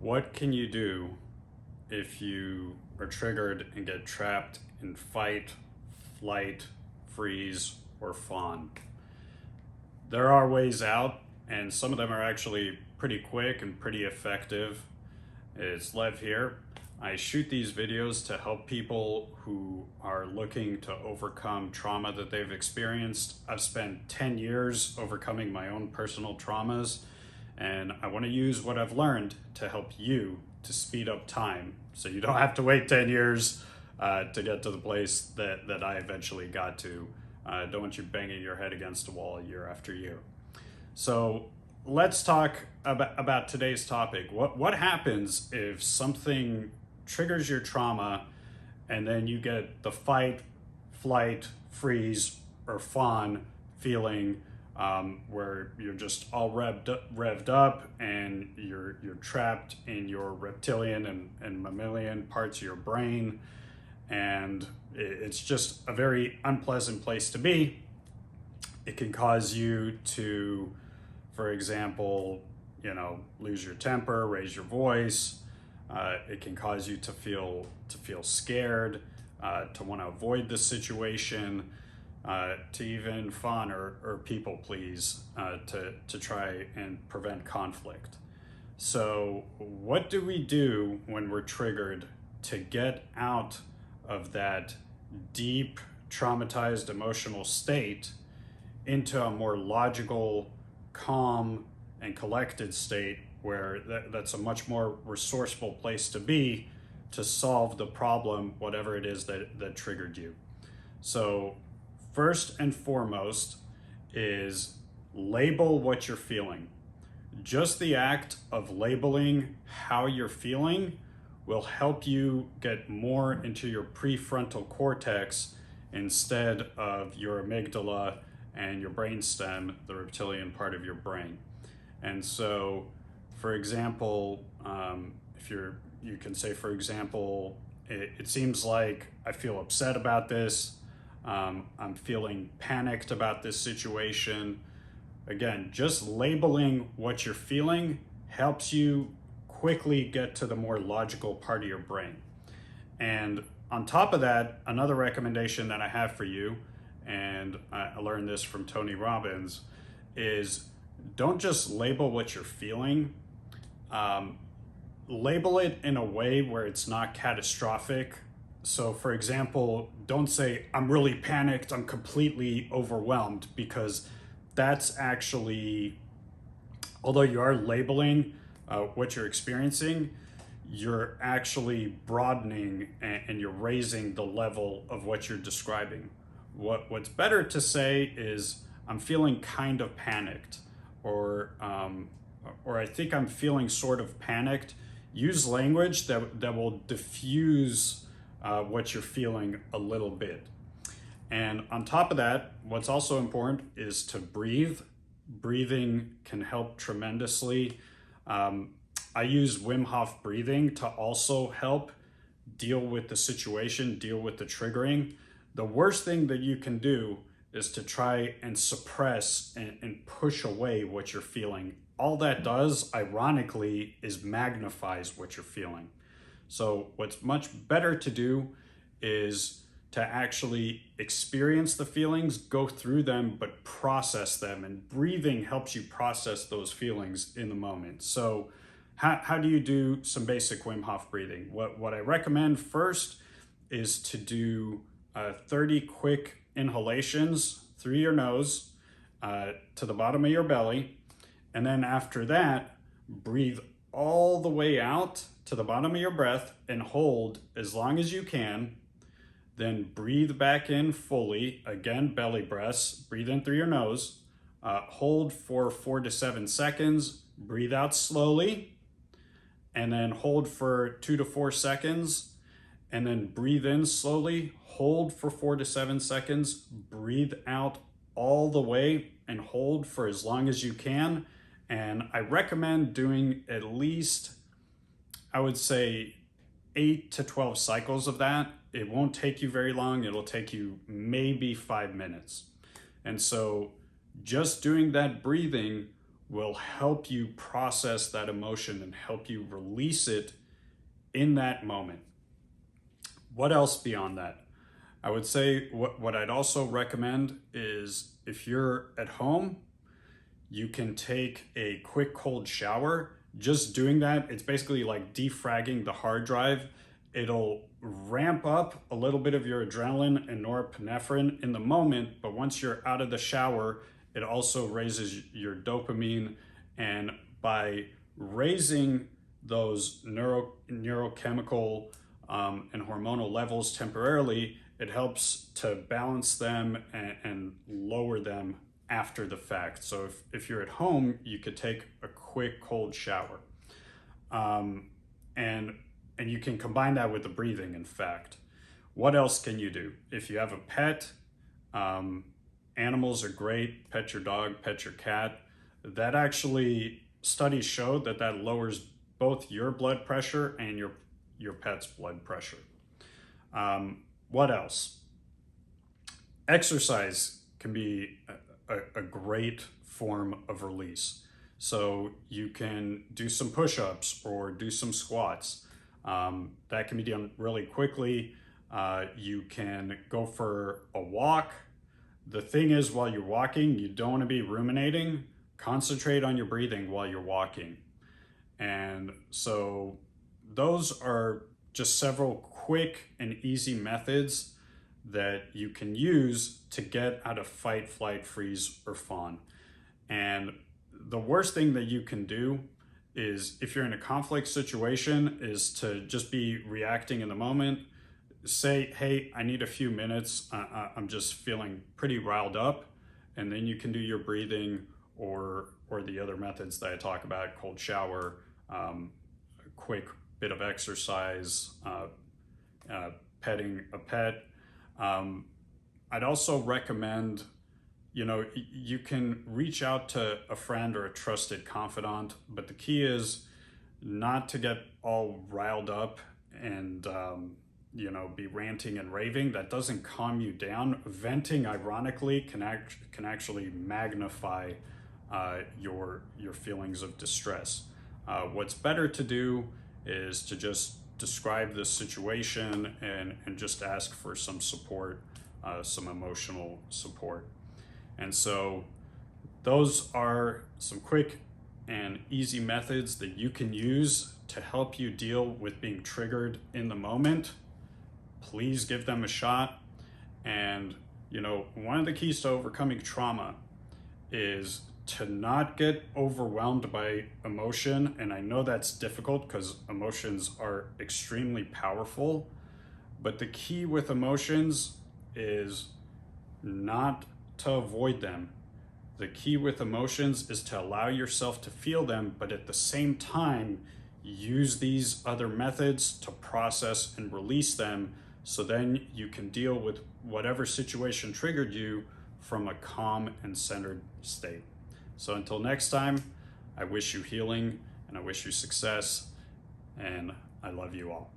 What can you do if you are triggered and get trapped in fight, flight, freeze, or fawn? There are ways out, and some of them are actually pretty quick and pretty effective. It's Lev here. I shoot these videos to help people who are looking to overcome trauma that they've experienced. I've spent 10 years overcoming my own personal traumas, and I want to use what I've learned to help you to speed up time so you don't have to wait 10 years to get to the place that I eventually got to. I don't want you banging your head against a wall year after year. So let's talk about today's topic. What happens if something triggers your trauma and then you get the fight, flight, freeze, or fawn feeling where you're just all revved up and you're trapped in your reptilian and mammalian parts of your brain, and it's just a very unpleasant place to be. It can cause you to, for example, lose your temper, raise your voice. It can cause you to feel scared, to want to avoid the situation, to even fawn or people please, to try and prevent conflict. So what do we do when we're triggered to get out of that deep, traumatized emotional state into a more logical, calm, and collected state where that's a much more resourceful place to be to solve the problem, whatever it is that triggered you? So first and foremost is label what you're feeling. Just the act of labeling how you're feeling will help you get more into your prefrontal cortex instead of your amygdala and your brainstem, the reptilian part of your brain. And so, for example, you can say, for example, it seems like I feel upset about this. I'm feeling panicked about this situation. Again, just labeling what you're feeling helps you quickly get to the more logical part of your brain. And on top of that, another recommendation that I have for you, and I learned this from Tony Robbins, is don't just label what you're feeling. Label it in a way where it's not catastrophic. So for example, don't say, I'm really panicked, I'm completely overwhelmed, because that's actually, although you are labeling what you're experiencing, you're actually broadening and you're raising the level of what you're describing. What's better to say is, I'm feeling kind of panicked, or I think I'm feeling sort of panicked. Use language that will diffuse what you're feeling a little bit. And on top of that, what's also important is to breathe. Breathing can help tremendously. I use Wim Hof Breathing to also help deal with the situation, deal with the triggering. The worst thing that you can do is to try and suppress and push away what you're feeling. All that does, ironically, is magnifies what you're feeling. So what's much better to do is to actually experience the feelings, go through them, but process them. And breathing helps you process those feelings in the moment. So how do you do some basic Wim Hof breathing? What I recommend first is to do 30 quick inhalations through your nose to the bottom of your belly. And then after that, breathe all the way out to the bottom of your breath and hold as long as you can. Then breathe back in fully, again, belly breaths, breathe in through your nose, hold for 4 to 7 seconds, breathe out slowly, and then hold for 2 to 4 seconds, and then breathe in slowly, hold for 4 to 7 seconds, breathe out all the way and hold for as long as you can. And I recommend doing at least, I would say, 8 to 12 cycles of that. It won't take you very long. It'll take you maybe 5 minutes. And so just doing that breathing will help you process that emotion and help you release it in that moment. What else beyond that? I would say what I'd also recommend is if you're at home, you can take a quick cold shower. Just doing that, it's basically like defragging the hard drive. It'll ramp up a little bit of your adrenaline and norepinephrine in the moment, but once you're out of the shower, it also raises your dopamine. And by raising those neurochemical and hormonal levels temporarily, it helps to balance them and lower them after the fact. So if you're at home, you could take a quick cold shower. And you can combine that with the breathing, in fact. What else can you do? If you have a pet, animals are great. Pet your dog, pet your cat. That actually, studies show that that lowers both your blood pressure and your pet's blood pressure. What else? Exercise can be a great form of release. So you can do some push-ups or do some squats. That can be done really quickly. You can go for a walk. The thing is, while you're walking, you don't want to be ruminating. Concentrate on your breathing while you're walking. And so those are just several quick and easy methods that you can use to get out of fight, flight, freeze, or fawn. And the worst thing that you can do is, if you're in a conflict situation, is to just be reacting in the moment. Say, hey, I need a few minutes. I'm just feeling pretty riled up. And then you can do your breathing or the other methods that I talk about, cold shower, a quick bit of exercise, petting a pet. I'd also recommend, you can reach out to a friend or a trusted confidant, but the key is not to get all riled up and, be ranting and raving. That doesn't calm you down. Venting, ironically, can actually magnify your feelings of distress. What's better to do is to just describe the situation and just ask for some support, some emotional support. And so those are some quick and easy methods that you can use to help you deal with being triggered in the moment. Please give them a shot. And, one of the keys to overcoming trauma is to not get overwhelmed by emotion. And I know that's difficult because emotions are extremely powerful, but the key with emotions is not to avoid them. The key with emotions is to allow yourself to feel them, but at the same time, use these other methods to process and release them, so then you can deal with whatever situation triggered you from a calm and centered state. So until next time, I wish you healing and I wish you success, and I love you all.